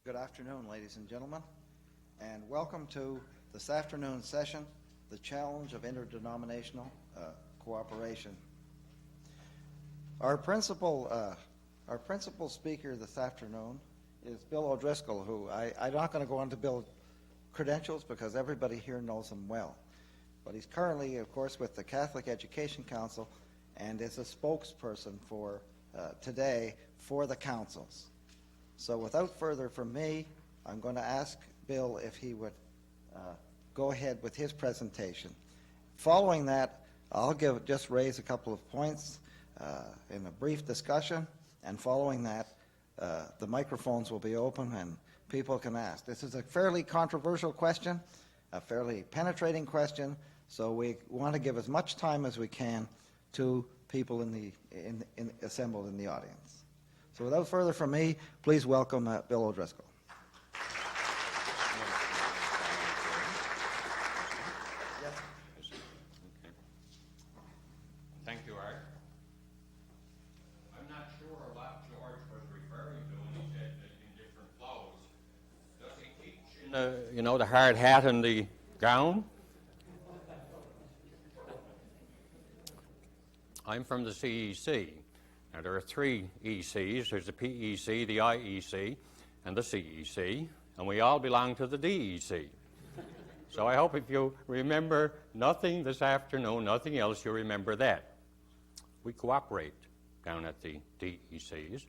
Good afternoon, ladies and gentlemen, and welcome to this afternoon's session, The Challenge of Interdenominational Cooperation. Our principal speaker this afternoon is Bill O'Driscoll, who I'm not going to go into Bill's credentials because everybody here knows him well. But he's currently, of course, with the Catholic Education Council and is a spokesperson for today for the councils. So without further from me, I'm going to ask Bill if he would go ahead with his presentation. Following that, I'll just raise a couple of points in a brief discussion, and following that, the microphones will be open and people can ask. This is a fairly controversial question, a fairly penetrating question, so we want to give as much time as we can to people assembled in the audience. So without further from me, please welcome Bill O'Driscoll. Thank you, Art. I'm not sure what George was referring to when he said that in different flows. Does he teach in the hard hat and the gown? I'm from the CEC. Now, there are three ECs. There's the PEC, the IEC, and the CEC, and we all belong to the DEC. So I hope if you remember nothing this afternoon, nothing else, you remember that. We cooperate down at the DECs.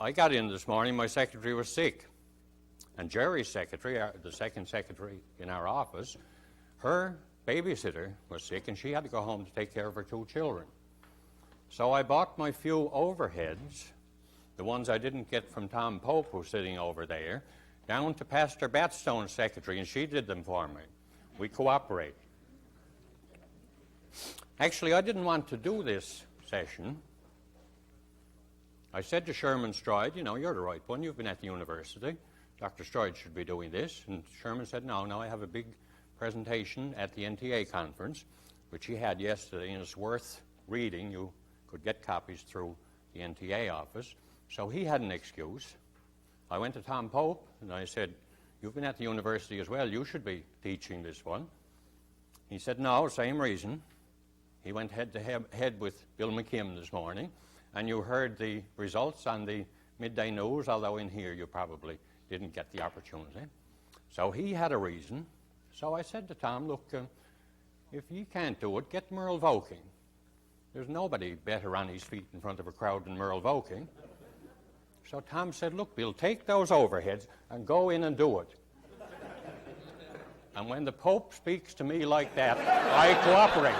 I got in this morning, my secretary was sick, and Jerry's secretary, the second secretary in our office, her babysitter was sick, and she had to go home to take care of her two children. So I bought my few overheads, the ones I didn't get from Tom Pope, who's sitting over there, down to Pastor Batstone's secretary, and she did them for me. We cooperate. Actually, I didn't want to do this session. I said to Sherman Stride, you're the right one. You've been at the university. Dr. Stride should be doing this. And Sherman said, no, I have a big presentation at the NTA conference, which he had yesterday, and it's worth reading. You could get copies through the NTA office. So he had an excuse. I went to Tom Pope, and I said, you've been at the university as well. You should be teaching this one. He said, no, same reason. He went head-to-head with Bill McKim this morning, and you heard the results on the midday news, although in here you probably didn't get the opportunity. So he had a reason. So I said to Tom, look, if you can't do it, get Merle Voking. There's nobody better on his feet in front of a crowd than Merle Voking. So Tom said, look, Bill, take those overheads and go in and do it. And when the Pope speaks to me like that, I cooperate.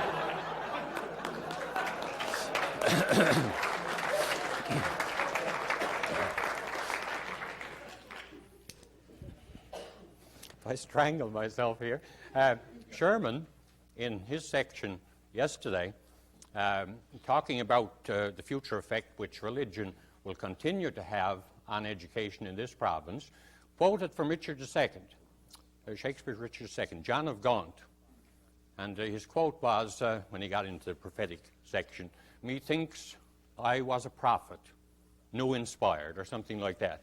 I strangle myself here. Sherman, in his section yesterday, talking about the future effect which religion will continue to have on education in this province, quoted from Richard II, Shakespeare's Richard II, John of Gaunt. And his quote was, when he got into the prophetic section, methinks I was a prophet, new inspired, or something like that.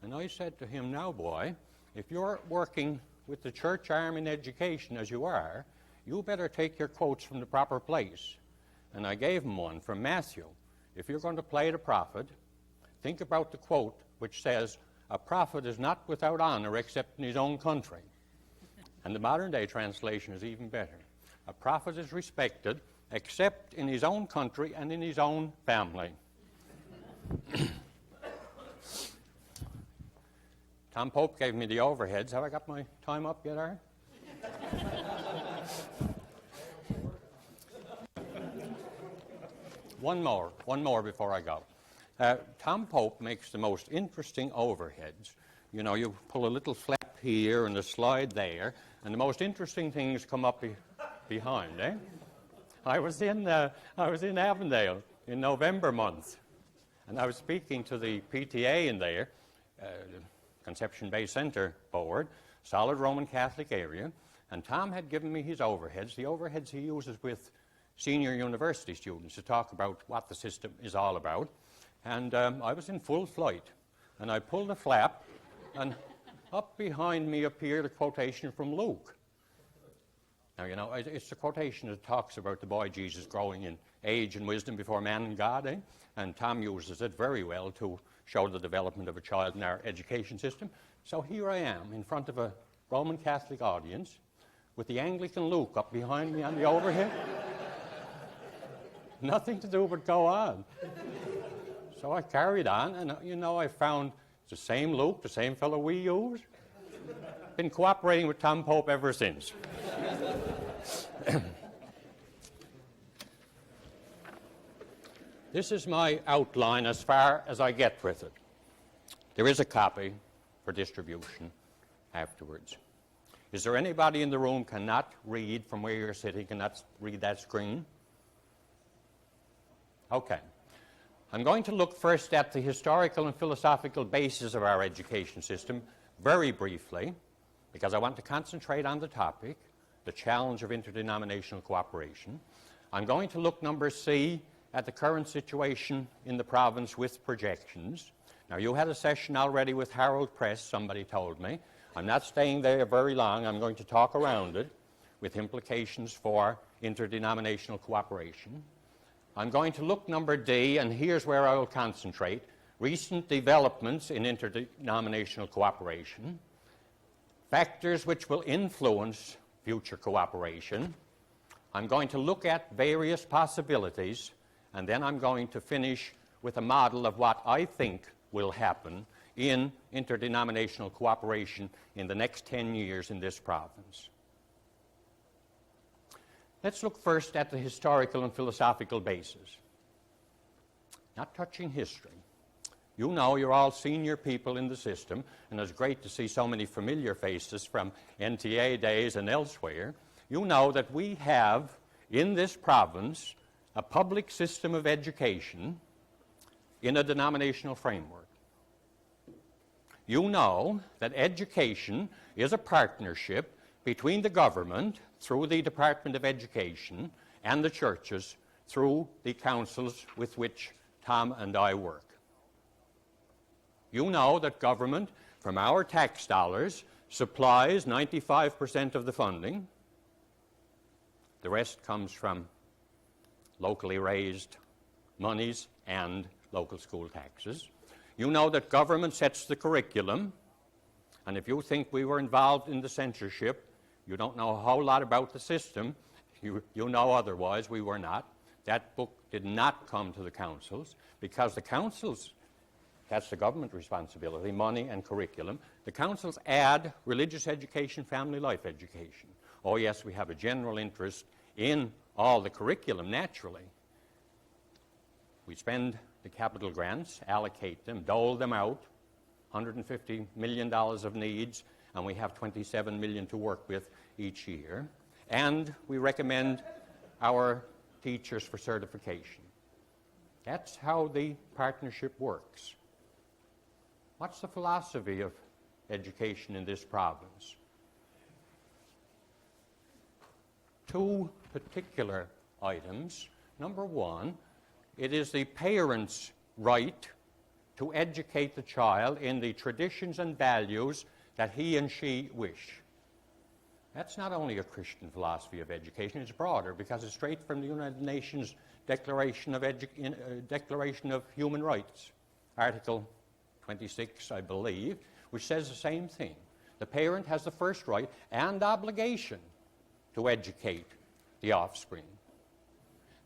And I said to him, now, boy, if you're working with the church arm in education as you are, you better take your quotes from the proper place. And I gave him one from Matthew. If you're going to play the prophet, think about the quote which says, a prophet is not without honor except in his own country. And the modern day translation is even better. A prophet is respected except in his own country and in his own family. Tom Pope gave me the overheads. Have I got my time up yet, Art? One more before I go. Tom Pope makes the most interesting overheads. You pull a little flap here and a slide there, and the most interesting things come up behind, eh? I was in Avondale in November month, and I was speaking to the PTA in there, Conception Bay Center Board, solid Roman Catholic area, and Tom had given me his overheads, the overheads he uses with senior university students to talk about what the system is all about. And I was in full flight. and I pulled the flap, and up behind me appeared a quotation from Luke. Now, you know, it's a quotation that talks about the boy Jesus growing in age and wisdom before man and God, eh? And Tom uses it very well to show the development of a child in our education system. So here I am in front of a Roman Catholic audience with the Anglican Luke up behind me on the overhead. Nothing to do but go on. So I carried on, and, you know, I found the same Luke, the same fellow we use. Been cooperating with Tom Pope ever since. This is my outline as far as I get with it. There is a copy for distribution afterwards. Is there anybody in the room cannot read from where you're sitting, cannot read that screen? Okay. I'm going to look first at the historical and philosophical basis of our education system very briefly, because I want to concentrate on the topic, the challenge of interdenominational cooperation. I'm going to look, number C, at the current situation in the province with projections. Now, you had a session already with Harold Press, somebody told me. I'm not staying there very long. I'm going to talk around it with implications for interdenominational cooperation. I'm going to look, number D, and here's where I will concentrate, recent developments in interdenominational cooperation, factors which will influence future cooperation. I'm going to look at various possibilities, and then I'm going to finish with a model of what I think will happen in interdenominational cooperation in the next 10 years in this province. Let's look first at the historical and philosophical basis. Not touching history. You know, you're all senior people in the system, and it's great to see so many familiar faces from NTA days and elsewhere. You know that we have, in this province, a public system of education in a denominational framework. You know that education is a partnership between the government, through the Department of Education, and the churches, through the councils with which Tom and I work. You know that government, from our tax dollars, supplies 95% of the funding. The rest comes from locally raised monies and local school taxes. You know that government sets the curriculum, and if you think we were involved in the censorship, you don't know a whole lot about the system. You know otherwise. We were not. That book did not come to the councils because the councils, that's the government responsibility, money and curriculum. The councils add religious education, family life education. Oh yes, we have a general interest in all the curriculum, naturally. We spend the capital grants, allocate them, dole them out, $150 million of needs, and we have $27 million to work with each year. And we recommend our teachers for certification. That's how the partnership works. What's the philosophy of education in this province? Two particular items. Number one, it is the parent's right to educate the child in the traditions and values that he and she wish. That's not only a Christian philosophy of education, it's broader because it's straight from the United Nations Declaration of Human Rights, Article 26, I believe, which says the same thing. The parent has the first right and obligation to educate the offspring.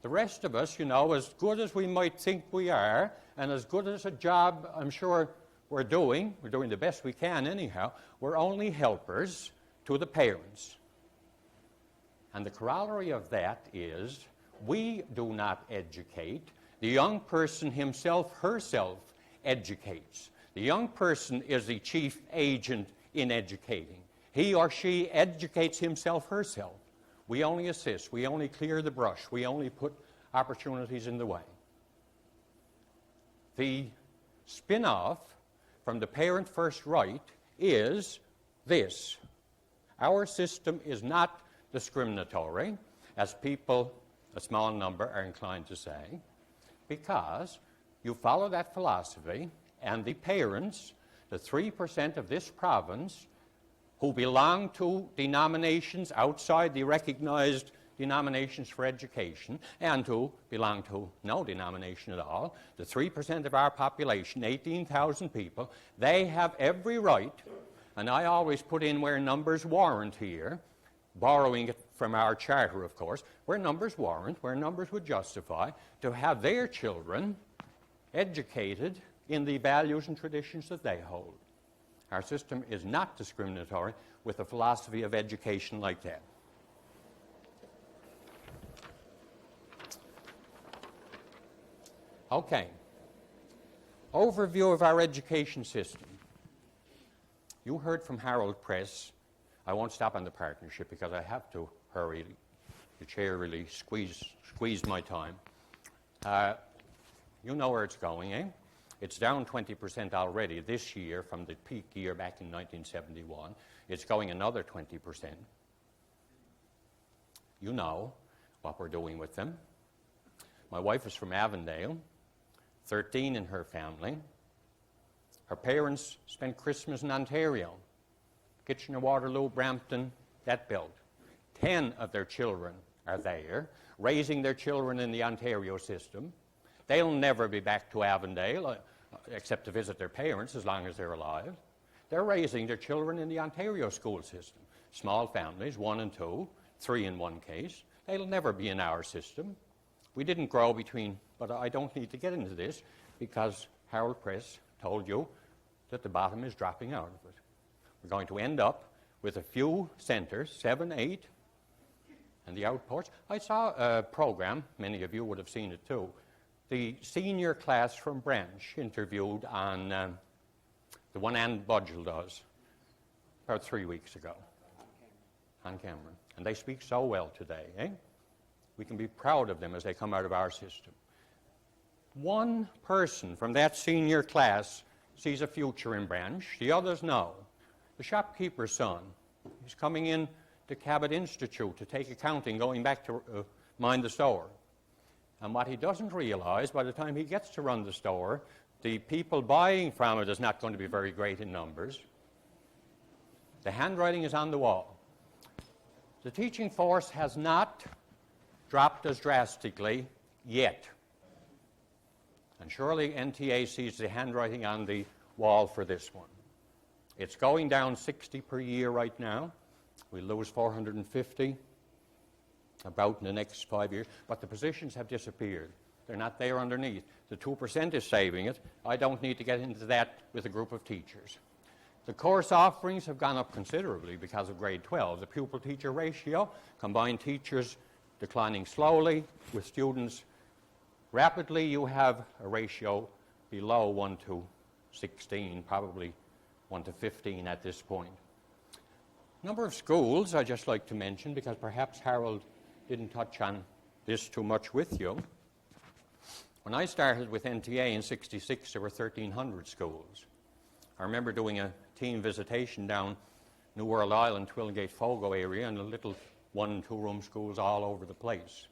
The rest of us, you know, as good as we might think we are, and as good as a job I'm sure we're doing the best we can anyhow, we're only helpers to the parents. And the corollary of that is we do not educate. The young person himself, herself, educates. The young person is the chief agent in educating. He or she educates himself, herself. We only assist. We only clear the brush. We only put opportunities in the way. The spin-off from the parent first right is this. Our system is not discriminatory, as people, a small number, are inclined to say, because you follow that philosophy and the parents, the 3% of this province, who belong to denominations outside the recognized denominations for education and who belong to no denomination at all, the 3% of our population, 18,000 people, they have every right, and I always put in where numbers warrant here, borrowing it from our charter, of course, where numbers warrant, where numbers would justify, to have their children educated in the values and traditions that they hold. Our system is not discriminatory with a philosophy of education like that. Okay. Overview of our education system. You heard from Harold Press. I won't stop on the partnership because I have to hurry. The chair really squeezed my time. You know where it's going, eh? It's down 20% already this year from the peak year back in 1971. It's going another 20%. You know what we're doing with them. My wife is from Avondale, 13 in her family. Her parents spent Christmas in Ontario, Kitchener-Waterloo, Brampton, that belt. 10 of their children are there, raising their children in the Ontario system. They'll never be back to Avondale, except to visit their parents as long as they're alive. They're raising their children in the Ontario school system. Small families, 1 and 2, 3 in one case. They'll never be in our system. We didn't grow between, but I don't need to get into this because Harold Press told you that the bottom is dropping out of it. We're going to end up with a few centres, 7, 8, and the outports. I saw a program, many of you would have seen it too, the senior class from Branch interviewed on the one Ann Budgell does about 3 weeks ago on camera. And they speak so well today, eh? We can be proud of them as they come out of our system. One person from that senior class sees a future in Branch. The others no. The shopkeeper's son, he's coming in to Cabot Institute to take accounting, going back to mind the store. And what he doesn't realize, by the time he gets to run the store, the people buying from it is not going to be very great in numbers. The handwriting is on the wall. The teaching force has not dropped as drastically yet. And surely NTA sees the handwriting on the wall for this one. It's going down 60 per year right now. We lose 450 about in the next 5 years, but the positions have disappeared. They're not there underneath. The 2% is saving it. I don't need to get into that with a group of teachers. The course offerings have gone up considerably because of grade 12. The pupil-teacher ratio, combined teachers declining slowly with students rapidly, you have a ratio below 1 to 16, probably 1 to 15 at this point. Number of schools I'd just like to mention because perhaps Harold didn't touch on this too much with you. When I started with NTA in '66, there were 1,300 schools. I remember doing a team visitation down New World Island, Twillgate, Fogo area, and the little 1- and 2-room schools all over the place.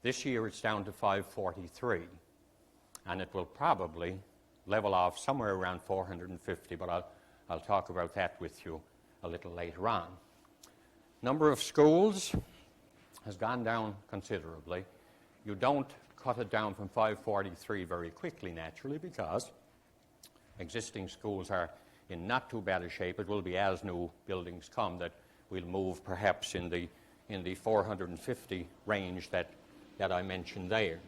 This year it's down to 543, and it will probably level off somewhere around 450, but I'll talk about that with you a little later on. Number of schools has gone down considerably. You don't cut it down from 543 very quickly, naturally, because existing schools are in not too bad a shape. It will be as new buildings come that we'll move perhaps in the 450 range that I mentioned there.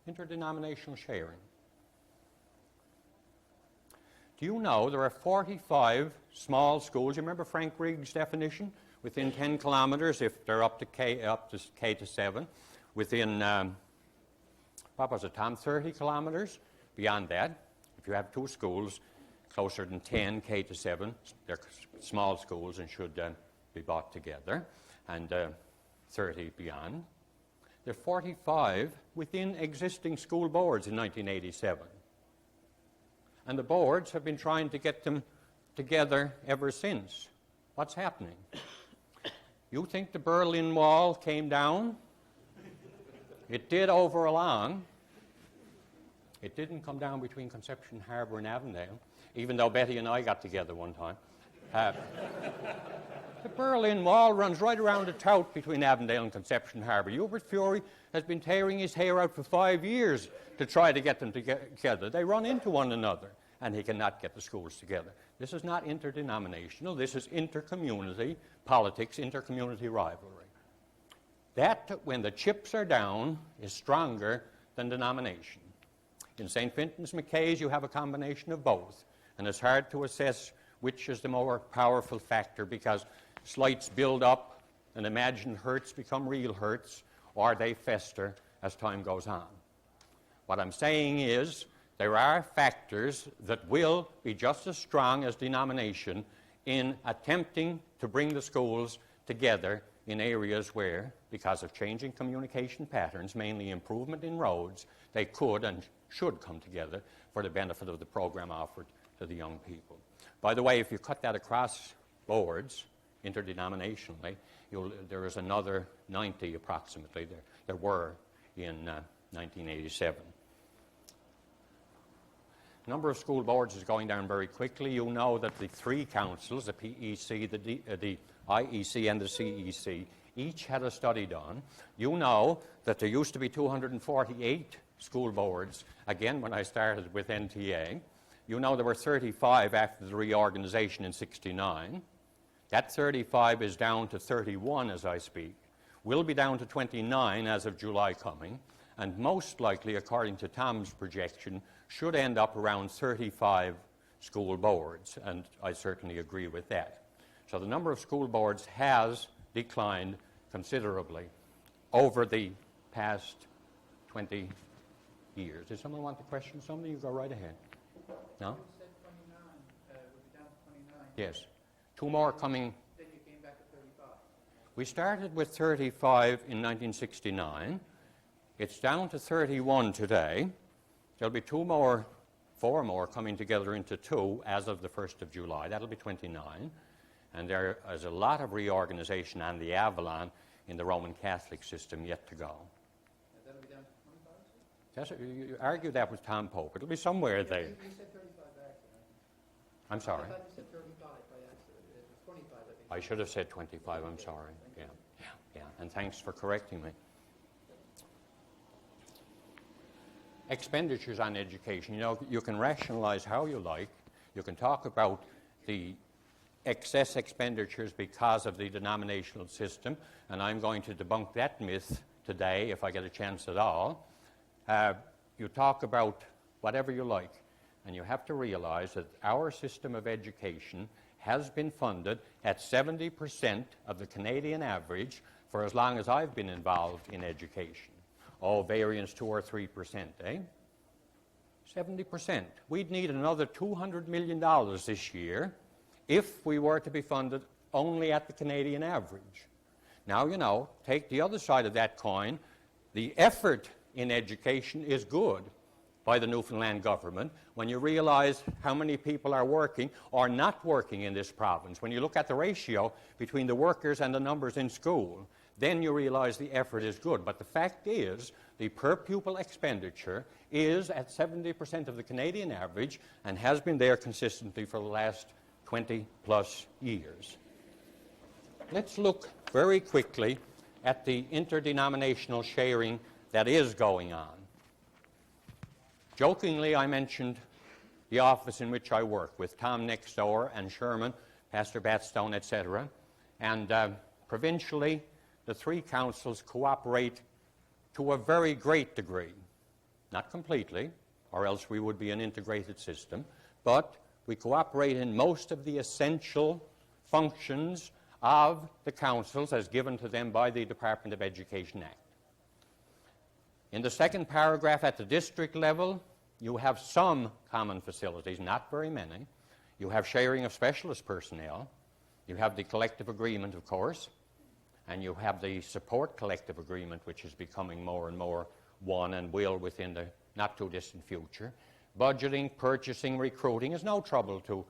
Interdenominational sharing. Do you know there are 45 small schools? You remember Frank Riggs' definition? Within 10 kilometers, if they're up to K to 7. Within, what was it, Tom, 30 kilometers? Beyond that, if you have 2 schools closer than 10, K to 7, they're small schools and should be brought together, and 30 beyond. There are 45 within existing school boards in 1987. And the boards have been trying to get them together ever since. What's happening? You think the Berlin Wall came down? It did over along. It didn't come down between Conception Harbour and Avondale, even though Betty and I got together one time. The Berlin Wall runs right around the tout between Avondale and Conception Harbour. Hubert Fury has been tearing his hair out for 5 years to try to get them together. They run into one another, and he cannot get the schools together. This is not interdenominational. This is intercommunity politics, intercommunity rivalry. That, when the chips are down, is stronger than denomination. In St. Vincent's McKay's, you have a combination of both, and it's hard to assess which is the more powerful factor because slights build up and imagined hurts become real hurts, or they fester as time goes on. What I'm saying is there are factors that will be just as strong as denomination in attempting to bring the schools together in areas where, because of changing communication patterns, mainly improvement in roads, they could and should come together for the benefit of the program offered to the young people. By the way, if you cut that across boards, interdenominationally, there is another 90 approximately. There were in 1987. The number of school boards is going down very quickly. You know that the three councils, the PEC, the IEC and the CEC, each had a study done. You know that there used to be 248 school boards, again, when I started with NTA. You know there were 35 after the reorganization in '69. That 35 is down to 31 as I speak. Will be down to 29 as of July coming, and most likely, according to Tom's projection, should end up around 35 school boards, and I certainly agree with that. So the number of school boards has declined considerably over the past 20 years. Does someone want to question something? You go right ahead. No? You said 29. We'll be down to 29. Yes. Two more coming. Then you came back to 35. We started with 35 in 1969. It's down to 31 today. There'll be four more coming together into two as of the 1st of July. That'll be 29. And there is a lot of reorganization on the Avalon in the Roman Catholic system yet to go. That'll be down to 25? You argue that with Tom Pope. It'll be somewhere there. You said 35 by accident. I'm sorry. I thought you said 35 by accident. It was 25, I think. I should have said 25. I'm sorry. Yeah. And thanks for correcting me. Expenditures on education. You know, you can rationalize how you like. You can talk about the excess expenditures because of the denominational system, and I'm going to debunk that myth today if I get a chance at all. You talk about whatever you like, and you have to realize that our system of education has been funded at 70% of the Canadian average for as long as I've been involved in education. Oh, variance 2 or 3%, eh? 70%. We'd need another $200 million this year if we were to be funded only at the Canadian average. Now, you know, take the other side of that coin. The effort in education is good by the Newfoundland government when you realize how many people are working or not working in this province. When you look at the ratio between the workers and the numbers in school, then you realize the effort is good. But the fact is, the per pupil expenditure is at 70% of the Canadian average and has been there consistently for the last 20-plus years. Let's look very quickly at the interdenominational sharing that is going on. Jokingly, I mentioned the office in which I work with Tom next door and Sherman, Pastor Batstone, etc. And provincially, the three councils cooperate to a very great degree. Not completely, or else we would be an integrated system, but we cooperate in most of the essential functions of the councils as given to them by the Department of Education Act. In the second paragraph, at the district level, you have some common facilities, not very many. You have sharing of specialist personnel. You have the collective agreement, of course, and you have the support collective agreement, which is becoming more and more one and will within the not-too-distant future. Budgeting, purchasing, recruiting is no trouble to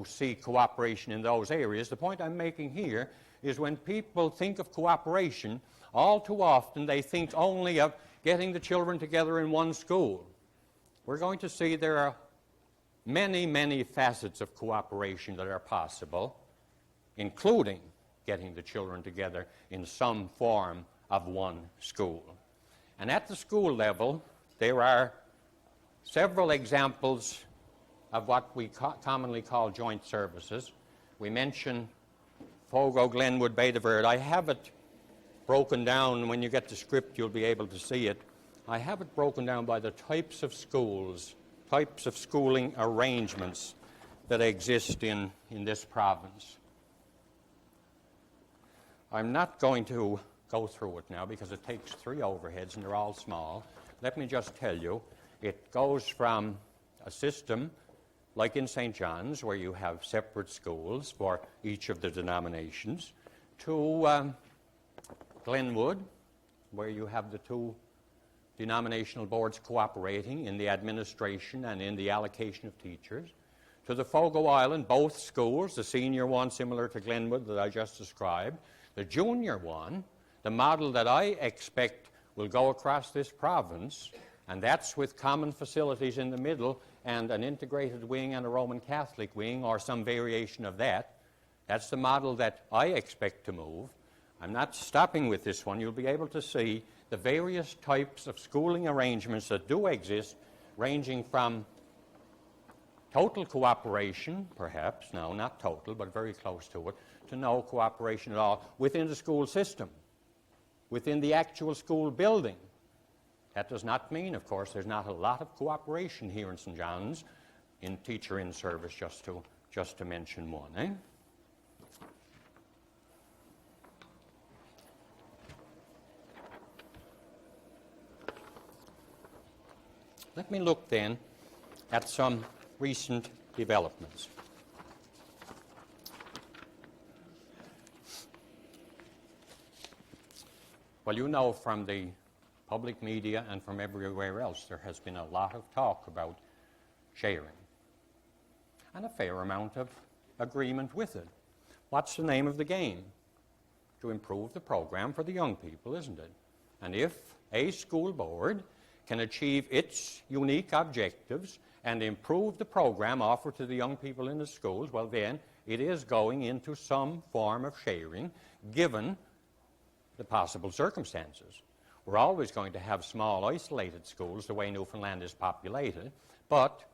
see cooperation in those areas. The point I'm making here is when people think of cooperation, all too often they think only of getting the children together in one school, we're going to see there are many, many facets of cooperation that are possible, including getting the children together in some form of one school. And at the school level, there are several examples of what we commonly call joint services. We mention Fogo, Glenwood, Bay de Verde. I have it broken down. When you get the script, you'll be able to see it. I have it broken down by the types of schools, types of schooling arrangements that exist in this province. I'm not going to go through it now because it takes 3 overheads and they're all small. Let me just tell you, it goes from a system like in St. John's, where you have separate schools for each of the denominations, to Glenwood, where you have the 2 denominational boards cooperating in the administration and in the allocation of teachers, to the Fogo Island, both schools, the senior one similar to Glenwood that I just described, the junior one, the model that I expect will go across this province, and that's with common facilities in the middle and an integrated wing and a Roman Catholic wing or some variation of that. That's the model that I expect to move. I'm not stopping with this one. You'll be able to see the various types of schooling arrangements that do exist, ranging from total cooperation, perhaps, no, not total, but very close to it, to no cooperation at all within the school system, within the actual school building. That does not mean, of course, there's not a lot of cooperation here in St. John's in teacher in service, just to mention one. Eh? Let me look then at some recent developments. Well, you know from the public media and from everywhere else, there has been a lot of talk about sharing and a fair amount of agreement with it. What's the name of the game? To improve the program for the young people, isn't it? And if a school board can achieve its unique objectives and improve the program offered to the young people in the schools, well then it is going into some form of sharing given the possible circumstances. We're always going to have small, isolated schools the way Newfoundland is populated, but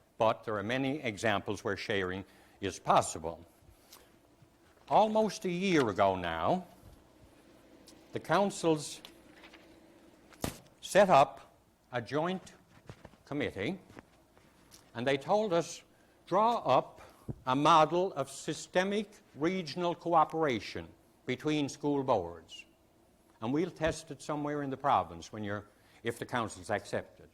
there are many examples where sharing is possible. Almost a year ago now, the councils set up a joint committee, and they told us, draw up a model of systemic regional cooperation between school boards. And we'll test it somewhere in the province if the councils accept it.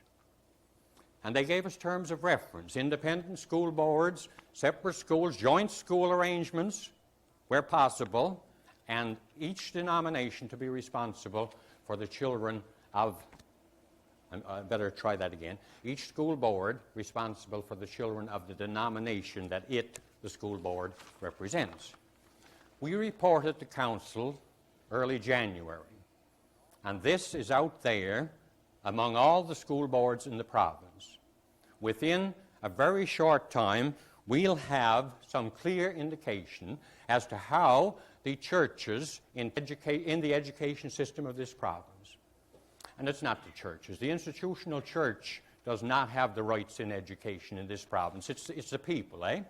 And they gave us terms of reference: independent school boards, separate schools, joint school arrangements where possible, and each denomination to be responsible for the children of, I better try that again, each school board responsible for the children of the denomination that the school board, represents. We reported to council early January. And this is out there among all the school boards in the province. Within a very short time, we'll have some clear indication as to how the churches in the education system of this province, and it's not the churches. The institutional church does not have the rights in education in this province. It's the people, eh?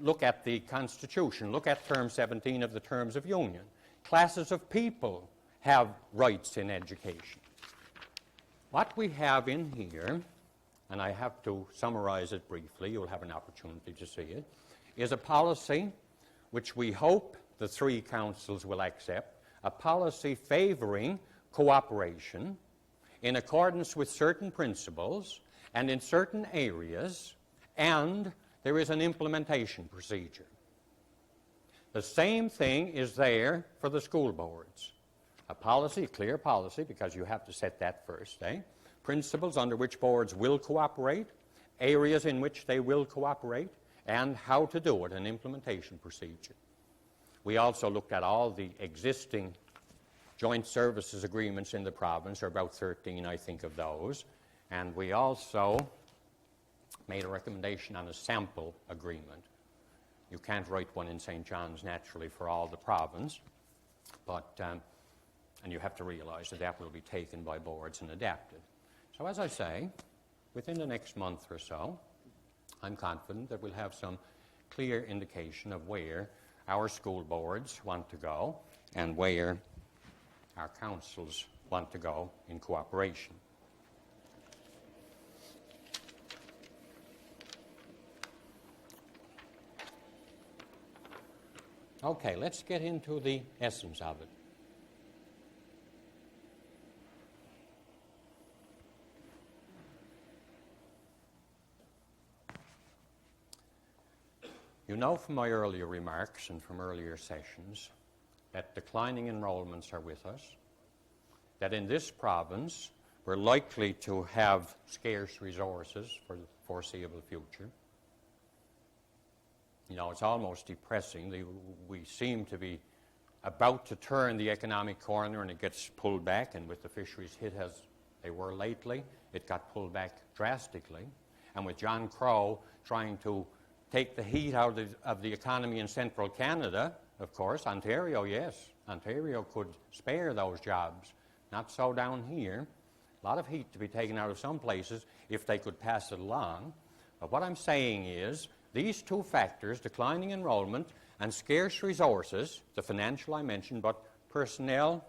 Look at the Constitution. Look at Term 17 of the Terms of Union. Classes of people have rights in education. What we have in here, and I have to summarize it briefly, you'll have an opportunity to see it, is a policy which we hope the 3 councils will accept, a policy favoring cooperation in accordance with certain principles and in certain areas, and there is an implementation procedure. The same thing is there for the school boards. A policy, a clear policy, because you have to set that first, eh? Principles under which boards will cooperate, areas in which they will cooperate, and how to do it, an implementation procedure. We also looked at all the existing joint services agreements in the province. There are about 13, I think, of those. And we also made a recommendation on a sample agreement. You can't write one in St. John's, naturally, for all the province, but, and you have to realize that that will be taken by boards and adapted. So as I say, within the next month or so, I'm confident that we'll have some clear indication of where our school boards want to go and where our councils want to go in cooperation. Okay, let's get into the essence of it. You know from my earlier remarks and from earlier sessions that declining enrollments are with us, that in this province we're likely to have scarce resources for the foreseeable future. You know, it's almost depressing. We seem to be about to turn the economic corner and it gets pulled back, and with the fisheries hit as they were lately, it got pulled back drastically. And with John Crow trying to take the heat out of the economy in central Canada, of course, Ontario, yes, Ontario could spare those jobs. Not so down here. A lot of heat to be taken out of some places if they could pass it along. But what I'm saying is, these two factors, declining enrollment and scarce resources, the financial I mentioned, but personnel,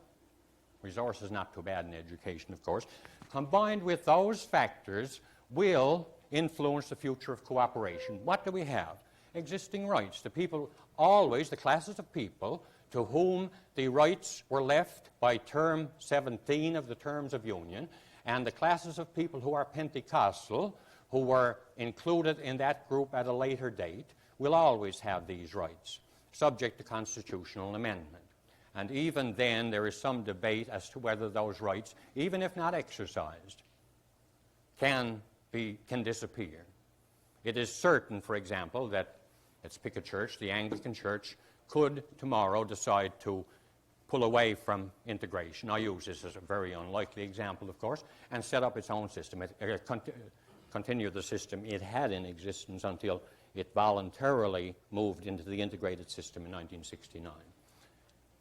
resources not too bad in education, of course, combined with those factors will influence the future of cooperation. What do we have? Existing rights. The people, always the classes of people to whom the rights were left by term 17 of the Terms of Union, and the classes of people who are Pentecostal, who were included in that group at a later date, will always have these rights, subject to constitutional amendment. And even then, there is some debate as to whether those rights, even if not exercised, can disappear. It is certain, for example, that, let's pick a church, the Anglican Church, could tomorrow decide to pull away from integration. I use this as a very unlikely example, of course, and set up its own system, continue the system it had in existence until it voluntarily moved into the integrated system in 1969.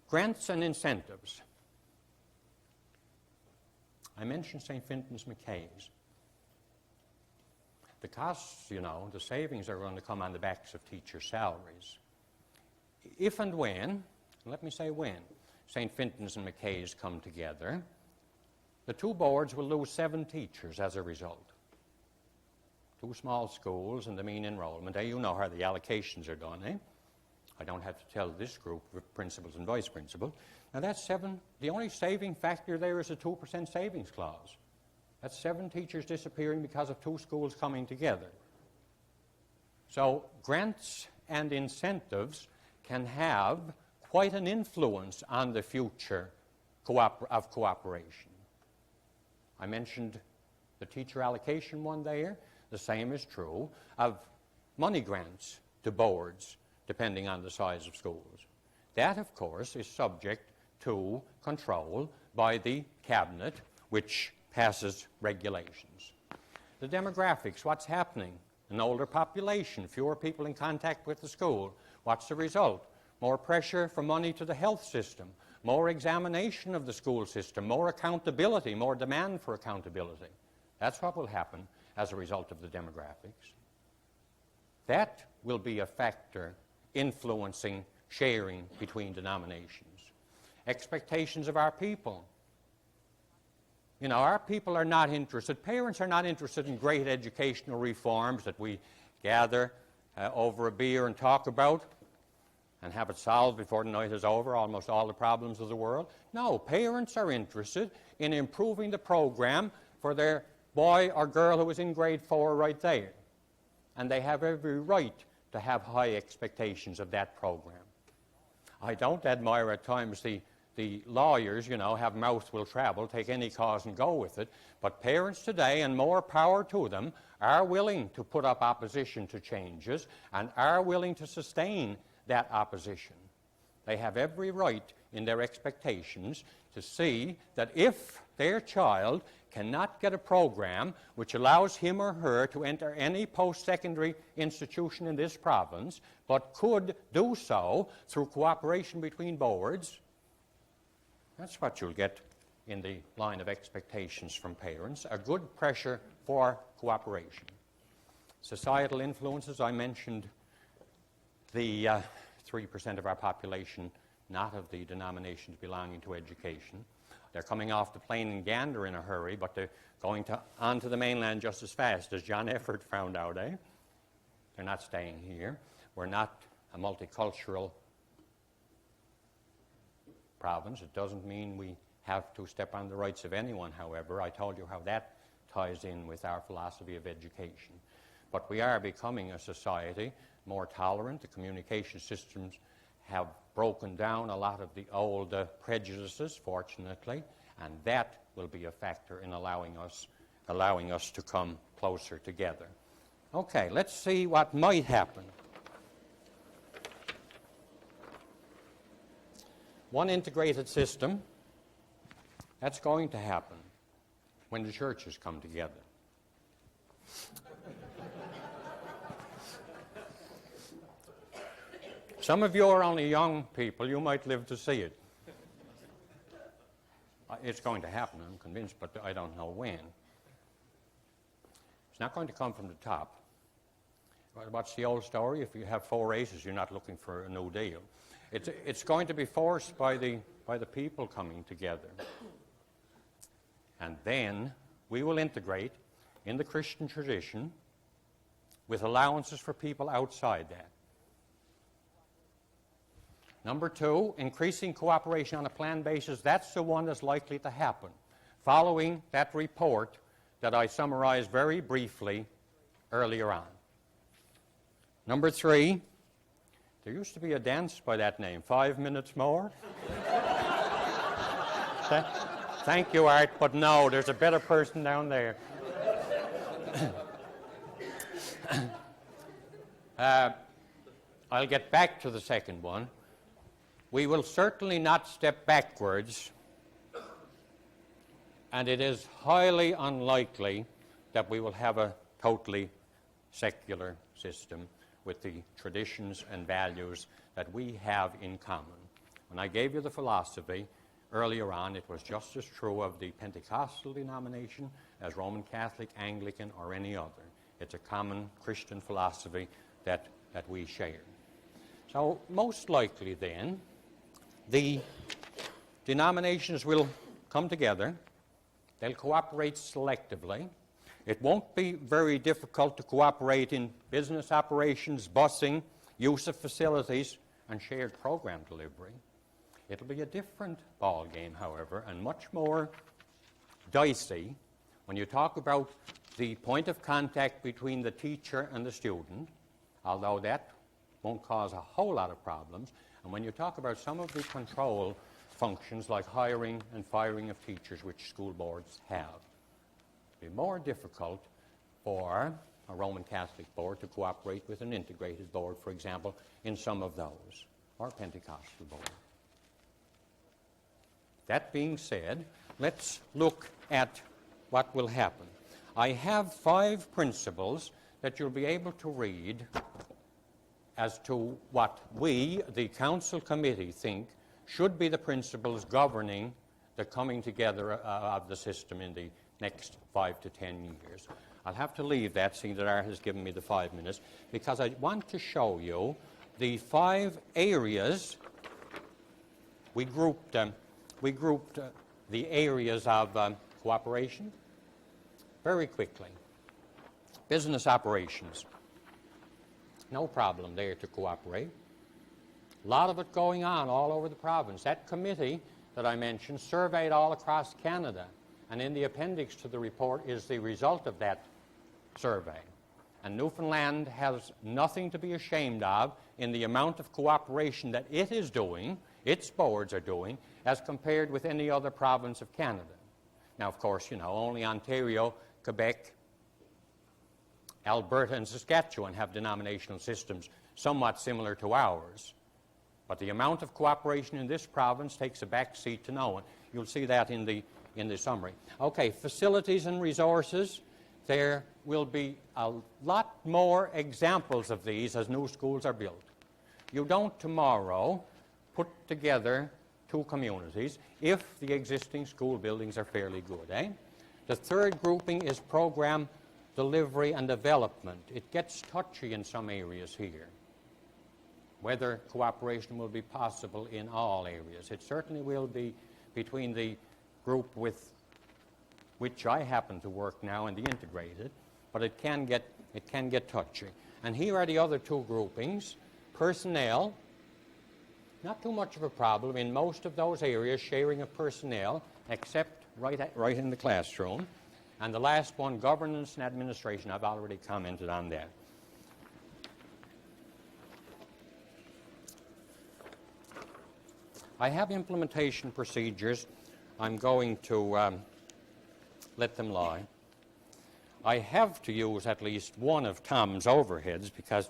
Grants and incentives. I mentioned St. Fintan's Mackay's. The costs, you know, the savings are going to come on the backs of teacher salaries. If and when, let me say when, St. Fintan's and Mackay's come together, the two boards will lose 7 teachers as a result. 2 small schools and the mean enrollment. You know how the allocations are done, eh? I don't have to tell this group of principals and vice principals. Now that's 7. The only saving factor there is a 2% savings clause. That's 7 teachers disappearing because of 2 schools coming together. So grants and incentives can have quite an influence on the future of cooperation. I mentioned the teacher allocation one there. The same is true of money grants to boards, depending on the size of schools. That, of course, is subject to control by the Cabinet, which passes regulations. The demographics, what's happening? An older population, fewer people in contact with the school. What's the result? More pressure for money to the health system, more examination of the school system, more accountability, more demand for accountability. That's what will happen as a result of the demographics. That will be a factor influencing sharing between denominations. Expectations of our people. You know, our people are not interested, parents are not interested in great educational reforms that we gather over a beer and talk about and have it solved before the night is over, almost all the problems of the world. No, parents are interested in improving the program for their boy or girl who is in grade 4 right there. And they have every right to have high expectations of that program. I don't admire at times the lawyers, you know, have mouth will travel, take any cause and go with it. But parents today, and more power to them, are willing to put up opposition to changes and are willing to sustain that opposition. they have every right in their expectations to see that if their child cannot get a program which allows him or her to enter any post-secondary institution in this province, but could do so through cooperation between boards, that's what you'll get in the line of expectations from parents, a good pressure for cooperation. Societal influences, I mentioned the 3% of our population not of the denominations belonging to education. They're coming off the plane in Gander in a hurry, but they're going onto the mainland just as fast, as John Efford found out, eh? They're not staying here. We're not a multicultural province. It doesn't mean we have to step on the rights of anyone, however. I told you how that ties in with our philosophy of education. But we are becoming a society more tolerant. The communication systems have broken down a lot of the old prejudices, fortunately, and that will be a factor in allowing us to come closer together. Okay, let's see what might happen. One integrated system, that's going to happen when the churches come together. Some of you are only young people. You might live to see it. It's going to happen, I'm convinced, but I don't know when. It's not going to come from the top. What's the old story? If you have 4 races, you're not looking for a New Deal. It's going to be forced by the people coming together. And then we will integrate in the Christian tradition with allowances for people outside that. Number 2, increasing cooperation on a planned basis. That's the one that's likely to happen, following that report that I summarized very briefly earlier on. Number 3, there used to be a dance by that name, 5 minutes more. Thank you, Art, but no, there's a better person down there. I'll get back to the second one. We will certainly not step backwards, and it is highly unlikely that we will have a totally secular system with the traditions and values that we have in common. When I gave you the philosophy earlier on, it was just as true of the Pentecostal denomination as Roman Catholic, Anglican, or any other. It's a common Christian philosophy that we share. So most likely then, the denominations will come together. They'll cooperate selectively. It won't be very difficult to cooperate in business operations, busing, use of facilities, and shared program delivery. It'll be a different ball game, however, and much more dicey when you talk about the point of contact between the teacher and the student, although that won't cause a whole lot of problems. And when you talk about some of the control functions like hiring and firing of teachers, which school boards have, it'll be more difficult for a Roman Catholic board to cooperate with an integrated board, for example, in some of those, or a Pentecostal board. That being said, let's look at what will happen. I have 5 principles that you'll be able to read as to what we, the Council Committee, think should be the principles governing the coming together of the system in the next 5 to 10 years. I'll have to leave that, seeing that Art has given me the 5 minutes, because I want to show you the 5 areas. We grouped the areas of cooperation very quickly. Business operations. No problem there to cooperate. A lot of it going on all over the province. That committee that I mentioned surveyed all across Canada, and in the appendix to the report is the result of that survey. And Newfoundland has nothing to be ashamed of in the amount of cooperation that it is doing, its boards are doing, as compared with any other province of Canada. Now, of course, only Ontario, Quebec, Alberta, and Saskatchewan have denominational systems somewhat similar to ours. But the amount of cooperation in this province takes a back seat to no one. You'll see that in the summary. Okay, facilities and resources. There will be a lot more examples of these as new schools are built. You don't tomorrow put together two communities if the existing school buildings are fairly good, eh? The third grouping is program delivery and development. It gets touchy in some areas here, whether cooperation will be possible in all areas. It certainly will be between the group with which I happen to work now and the integrated, but it can get touchy. And here are the other two groupings. Personnel, not too much of a problem in most of those areas, sharing of personnel, except right in the classroom. And the last one, governance and administration. I've already commented on that. I have implementation procedures. I'm going to let them lie. I have to use at least one of Tom's overheads because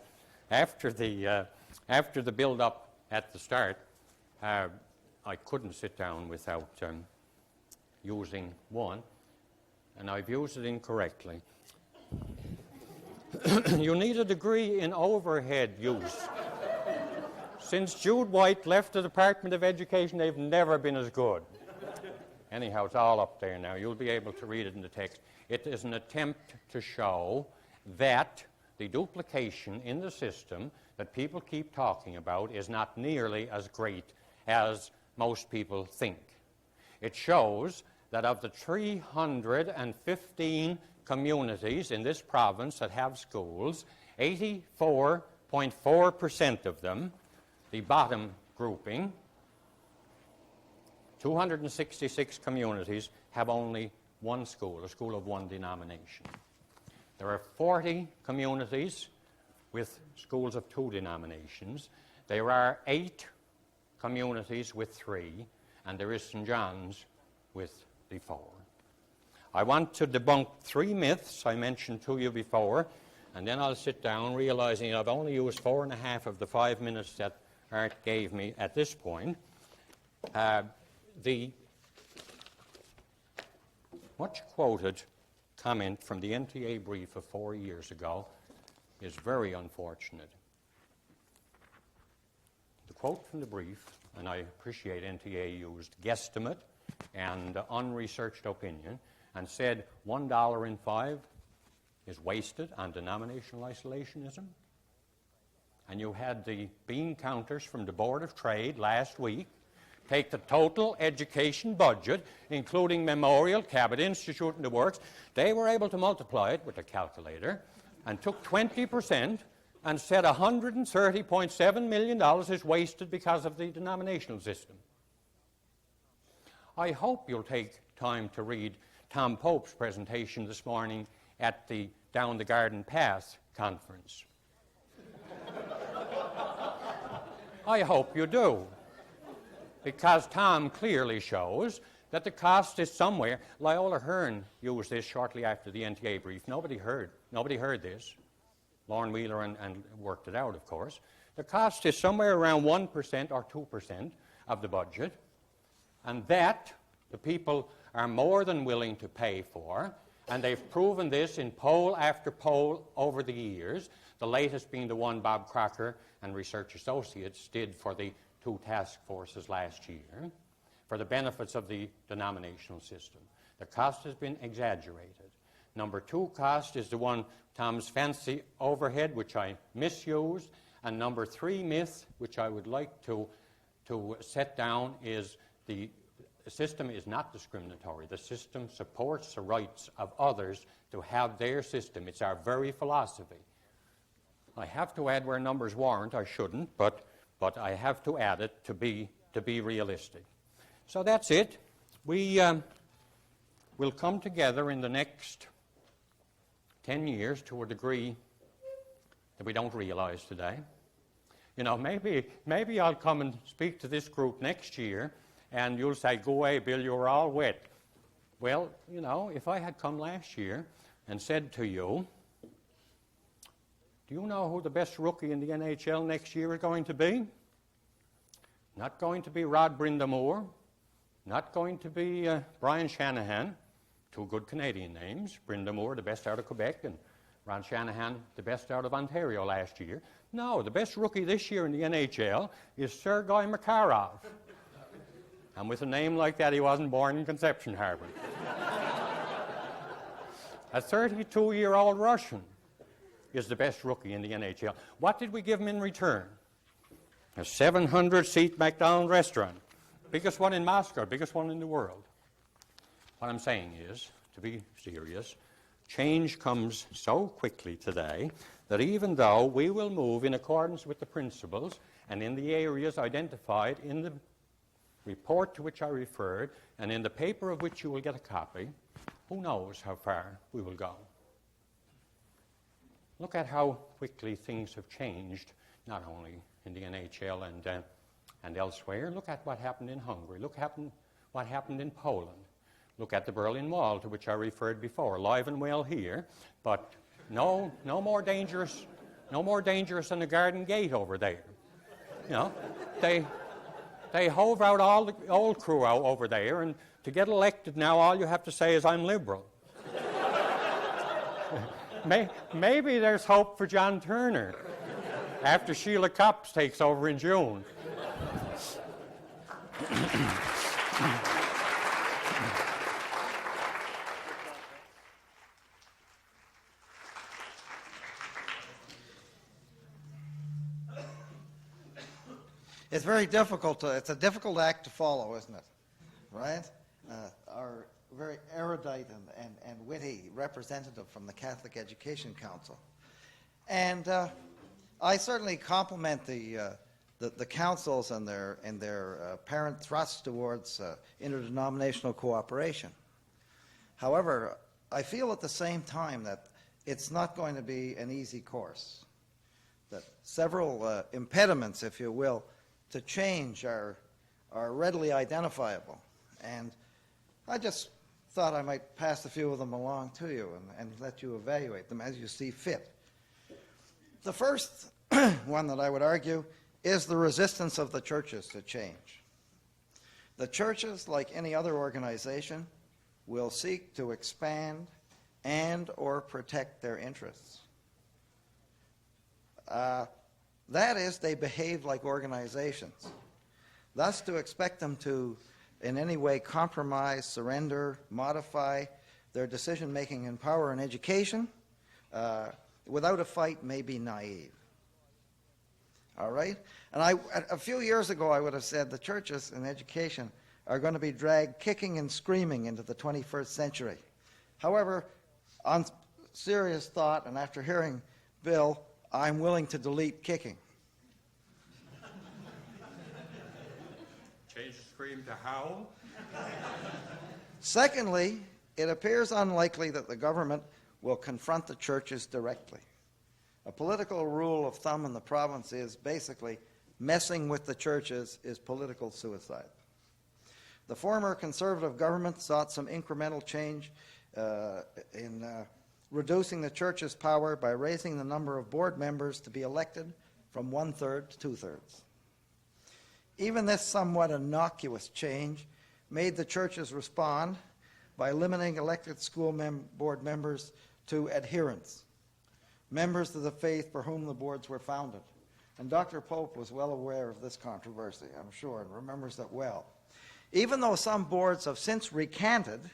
after the build-up at the start, I couldn't sit down without using one, and I've used it incorrectly. You need a degree in overhead use. Since Jude White left the Department of Education, they've never been as good. Anyhow, it's all up there now. You'll be able to read it in the text. It is an attempt to show that the duplication in the system that people keep talking about is not nearly as great as most people think. It shows that of the 315 communities in this province that have schools, 84.4% of them, the bottom grouping, 266 communities have only one school, a school of one denomination. There are 40 communities with schools of two denominations. There are 8 communities with 3, and there is St. John's with the 4. I want to debunk 3 myths I mentioned to you before, and then I'll sit down realizing I've only used 4.5 of the 5 minutes that Art gave me at this point. The much quoted comment from the NTA brief of 4 years ago is very unfortunate. The quote from the brief, and I appreciate NTA used guesstimate and unresearched opinion, and said $1 in 5 is wasted on denominational isolationism. And you had the bean counters from the Board of Trade last week take the total education budget, including Memorial, Cabot Institute, and the works. They were able to multiply it with a calculator and took 20% and said $130.7 million is wasted because of the denominational system. I hope you'll take time to read Tom Pope's presentation this morning at the Down the Garden Path conference. I hope you do, because Tom clearly shows that the cost is somewhere. Loyola Hearn used this shortly after the NTA brief. Nobody heard this. Lauren Wheeler and worked it out, of course. The cost is somewhere around 1% or 2% of the budget, and that the people are more than willing to pay for, and they've proven this in poll after poll over the years, the latest being the one Bob Crocker and Research Associates did for the 2 task forces last year, for the benefits of the denominational system. The cost has been exaggerated. Number 2 cost is the one, Tom's fancy overhead, which I misused, and number 3 myth, which I would like to set down, is the system is not discriminatory. The system supports the rights of others to have their system. It's our very philosophy. I have to add where numbers warrant. I shouldn't, but I have to add it to be realistic. So that's it. We will come together in the next 10 years to a degree that we don't realize today. You know, maybe I'll come and speak to this group next year, and you'll say, "Go away, Bill, you're all wet." Well, you know, if I had come last year and said to you, "Do you know who the best rookie in the NHL next year is going to be?" Not going to be Rod Brindamore. Not going to be Brian Shanahan. Two good Canadian names. Brindamore, the best out of Quebec, and Ron Shanahan, the best out of Ontario last year. No, the best rookie this year in the NHL is Sergei Makarov. And with a name like that, he wasn't born in Conception Harbor. A 32-year-old Russian is the best rookie in the NHL. What did we give him in return? A 700-seat McDonald's restaurant. Biggest one in Moscow, biggest one in the world. What I'm saying is, to be serious, change comes so quickly today that even though we will move in accordance with the principles and in the areas identified in the report to which I referred and in the paper of which you will get a copy, who knows how far we will go. Look at how quickly things have changed, not only in the NHL and elsewhere. Look at what happened in Hungary. Look what happened in Poland. Look at the Berlin Wall, to which I referred before, alive and well here, but no more dangerous than the Garden Gate over there. You know, they hove out all the old crew out over there, and to get elected now, all you have to say is, I'm liberal. Maybe there's hope for John Turner after Sheila Copps takes over in June. It's very difficult. It's a difficult act to follow, isn't it? Right? Our very erudite and witty representative from the Catholic Education Council. And I certainly compliment the councils and their apparent thrust towards interdenominational cooperation. However, I feel at the same time that it's not going to be an easy course. That several impediments, if you will, to change are readily identifiable. And I just thought I might pass a few of them along to you and let you evaluate them as you see fit. The first one that I would argue is the resistance of the churches to change. The churches, like any other organization, will seek to expand and or protect their interests. That is, they behave like organizations. Thus, to expect them to in any way compromise, surrender, modify their decision-making in power and education without a fight may be naive. All right? And a few years ago, I would have said the churches and education are going to be dragged kicking and screaming into the 21st century. However, on serious thought, and after hearing Bill, I'm willing to delete kicking. Change the scream to howl. Secondly, it appears unlikely that the government will confront the churches directly. A political rule of thumb in the province is basically messing with the churches is political suicide. The former Conservative government sought some incremental change in reducing the church's power by raising the number of board members to be elected from 1/3 to 2/3. Even this somewhat innocuous change made the churches respond by limiting elected school board members to adherents, members of the faith for whom the boards were founded. And Dr. Pope was well aware of this controversy, I'm sure, and remembers it well. Even though some boards have since recanted,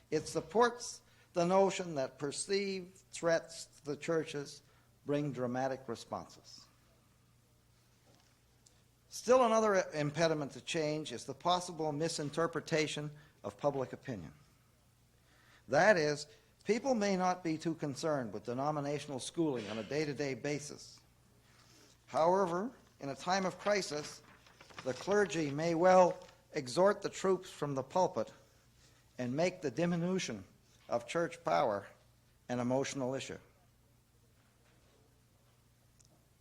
it supports the notion that perceived threats to the churches bring dramatic responses. Still another impediment to change is the possible misinterpretation of public opinion. That is, people may not be too concerned with denominational schooling on a day-to-day basis. However, in a time of crisis, the clergy may well exhort the troops from the pulpit and make the diminution of church power an emotional issue.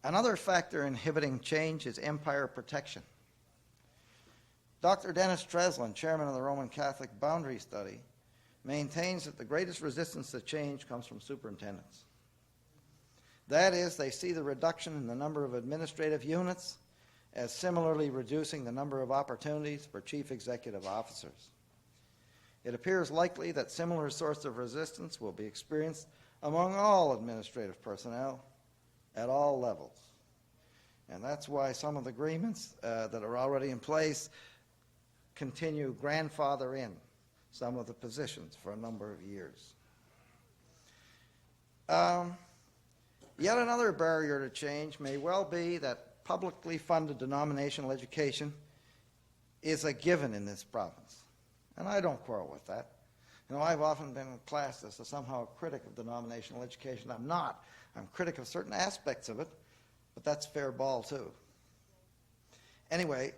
Another factor inhibiting change is empire protection. Dr. Dennis Treslin, chairman of the Roman Catholic Boundary Study, maintains that the greatest resistance to change comes from superintendents. That is, they see the reduction in the number of administrative units as similarly reducing the number of opportunities for chief executive officers. It appears likely that similar sorts of resistance will be experienced among all administrative personnel at all levels. And that's why some of the agreements that are already in place continue grandfather in some of the positions for a number of years. Yet another barrier to change may well be that publicly funded denominational education is a given in this province. And I don't quarrel with that. You know, I've often been classed as somehow a critic of denominational education. I'm not. I'm a critic of certain aspects of it, but that's fair ball too. Anyway,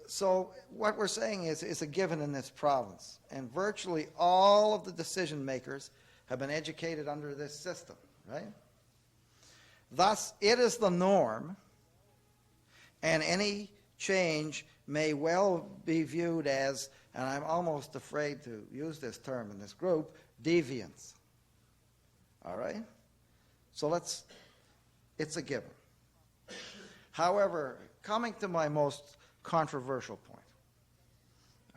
so what we're saying is a given in this province, and virtually all of the decision makers have been educated under this system, right? Thus, it is the norm, and any change may well be viewed as, and I'm almost afraid to use this term in this group, deviance. All right? So it's a given. However, coming to my most controversial point,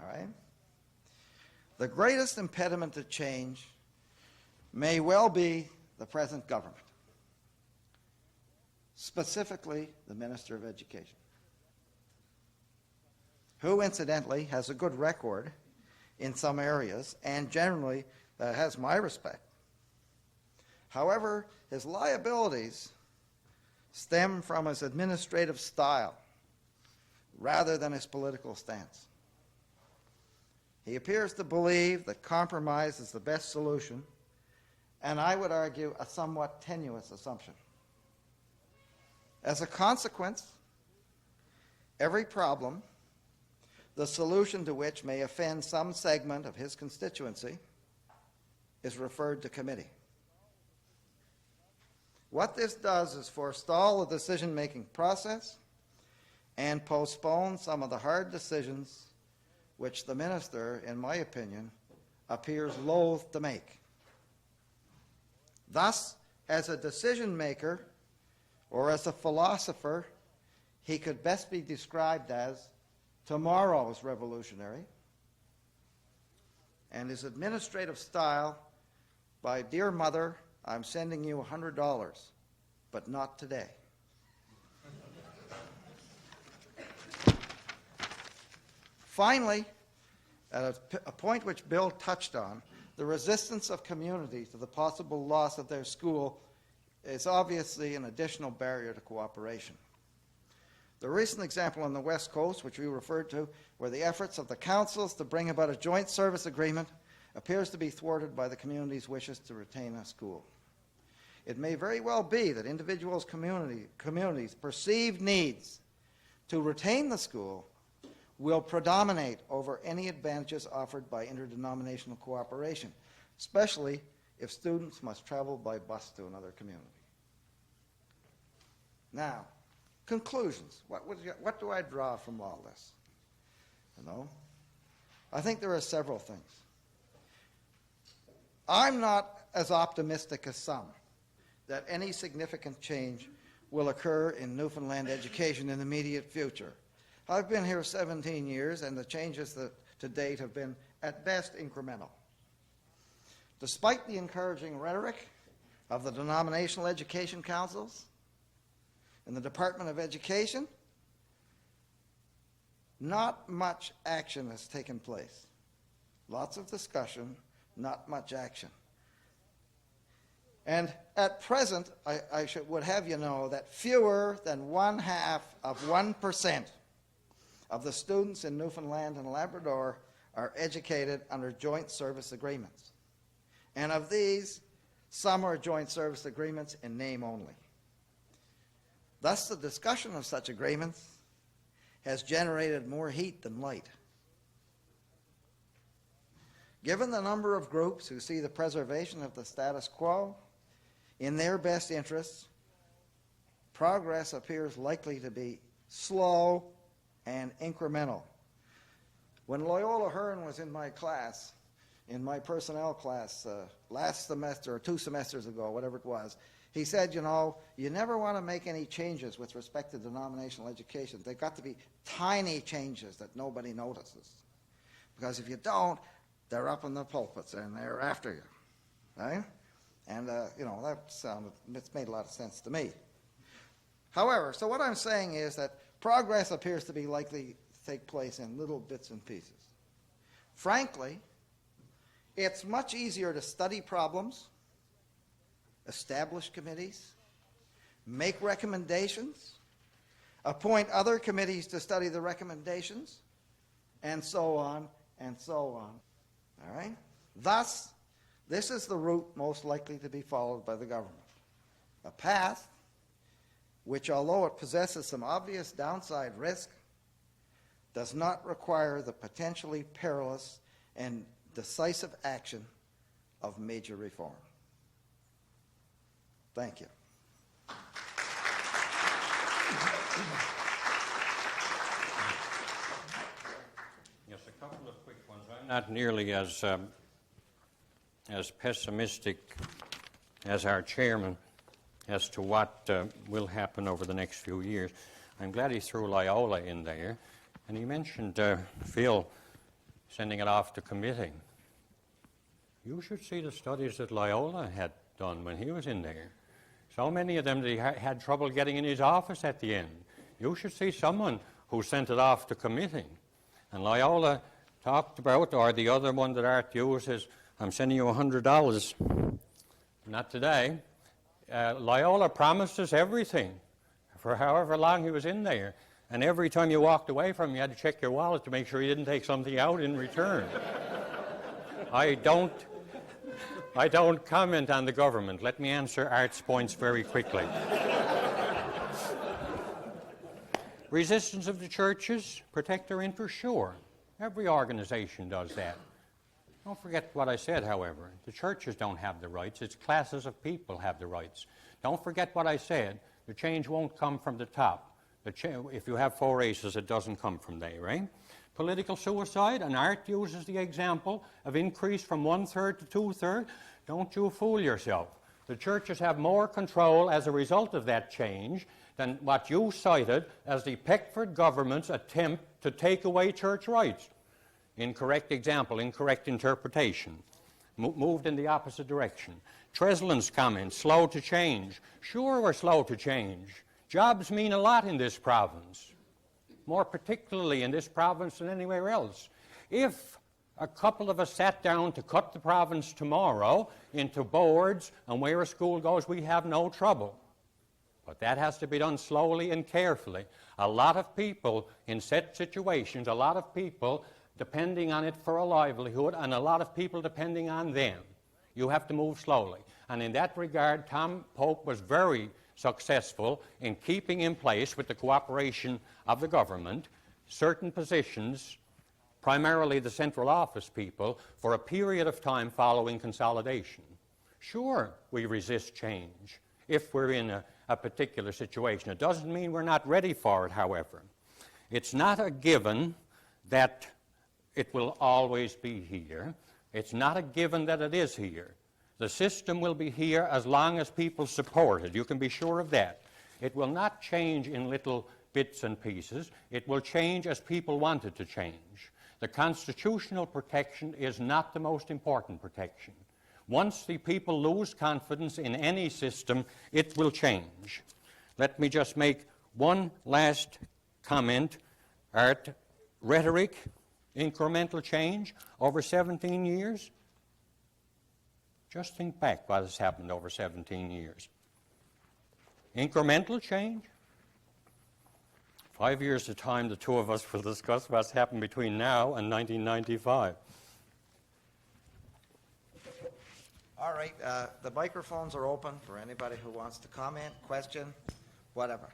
all right? The greatest impediment to change may well be the present government, specifically the Minister of Education, who incidentally has a good record in some areas and generally has my respect. However, his liabilities stem from his administrative style rather than his political stance. He appears to believe that compromise is the best solution, and I would argue a somewhat tenuous assumption. As a consequence, every problem, the solution to which may offend some segment of his constituency, is referred to committee. What this does is forestall the decision-making process and postpone some of the hard decisions which the minister, in my opinion, appears loath to make. Thus, as a decision-maker or as a philosopher, he could best be described as tomorrow's revolutionary, and his administrative style, by dear mother, I'm sending you $100, but not today. Finally, at a point which Bill touched on, the resistance of communities to the possible loss of their school is obviously an additional barrier to cooperation. The recent example on the West Coast, which we referred to, where the efforts of the councils to bring about a joint service agreement appears to be thwarted by the community's wishes to retain a school. It may very well be that individuals' communities' perceived needs to retain the school will predominate over any advantages offered by interdenominational cooperation, especially if students must travel by bus to another community. Now, conclusions. What do I draw from all this? You know, I think there are several things. I'm not as optimistic as some that any significant change will occur in Newfoundland education in the immediate future. I've been here 17 years, and the changes to date have been, at best, incremental. Despite the encouraging rhetoric of the denominational education councils and the Department of Education, not much action has taken place. Lots of discussion, not much action. And at present, I would have you know that fewer than 0.5% of the students in Newfoundland and Labrador are educated under joint service agreements. And of these, some are joint service agreements in name only. Thus, the discussion of such agreements has generated more heat than light. Given the number of groups who see the preservation of the status quo in their best interests, progress appears likely to be slow and incremental. When Loyola Hearn was in my class, in my personnel class last semester or 2 semesters ago, whatever it was, He said, you never want to make any changes with respect to denominational education. They've got to be tiny changes that nobody notices. Because if you don't, they're up in the pulpits and they're after you. Right? And, it's made a lot of sense to me. However, so what I'm saying is that progress appears to be likely to take place in little bits and pieces. Frankly, it's much easier to study problems, establish committees, make recommendations, appoint other committees to study the recommendations, and so on, and so on. All right? Thus, this is the route most likely to be followed by the government. A path which, although it possesses some obvious downside risk, does not require the potentially perilous and decisive action of major reform. Thank you. Yes, a couple of quick ones. I'm not nearly as pessimistic as our chairman as to what will happen over the next few years. I'm glad he threw Loyola in there, and he mentioned Phil sending it off to committee. You should see the studies that Loyola had done when he was in there. So many of them that he had trouble getting in his office at the end. You should see someone who sent it off to committee. And Loyola talked about, or the other one that Art used is, I'm sending you $100. Not today. Loyola promised us everything for however long he was in there. And every time you walked away from him, you had to check your wallet to make sure you didn't take something out in return. I don't comment on the government. Let me answer Art's points very quickly. Resistance of the churches, protect their interests, sure. Every organization does that. Don't forget what I said, however. The churches don't have the rights. It's classes of people have the rights. Don't forget what I said. The change won't come from the top. If you have 4 races, it doesn't come from there, right? Political suicide, and Art uses the example of increase from 1/3 to 2/3. Don't you fool yourself. The churches have more control as a result of that change than what you cited as the Peckford government's attempt to take away church rights. Incorrect example, incorrect interpretation. Moved in the opposite direction. Treslin's comment, slow to change. Sure, we're slow to change. Jobs mean a lot in this province, more particularly in this province than anywhere else. If a couple of us sat down to cut the province tomorrow into boards and where a school goes, we have no trouble. But that has to be done slowly and carefully. A lot of people in set situations, a lot of people depending on it for a livelihood, and a lot of people depending on them. You have to move slowly. And in that regard, Tom Pope was very successful in keeping in place, with the cooperation of the government, certain positions, primarily the central office people, for a period of time following consolidation. Sure, we resist change if we're in a particular situation. It doesn't mean we're not ready for it, however. It's not a given that it will always be here. It's not a given that it is here. The system will be here as long as people support it. You can be sure of that. It will not change in little bits and pieces. It will change as people want it to change. The constitutional protection is not the most important protection. Once the people lose confidence in any system, it will change. Let me just make one last comment. Art, rhetoric, incremental change over 17 years. Just think back what has happened over 17 years. Incremental change. 5 years of time, the two of us will discuss what's happened between now and 1995. All right, the microphones are open for anybody who wants to comment, question, whatever.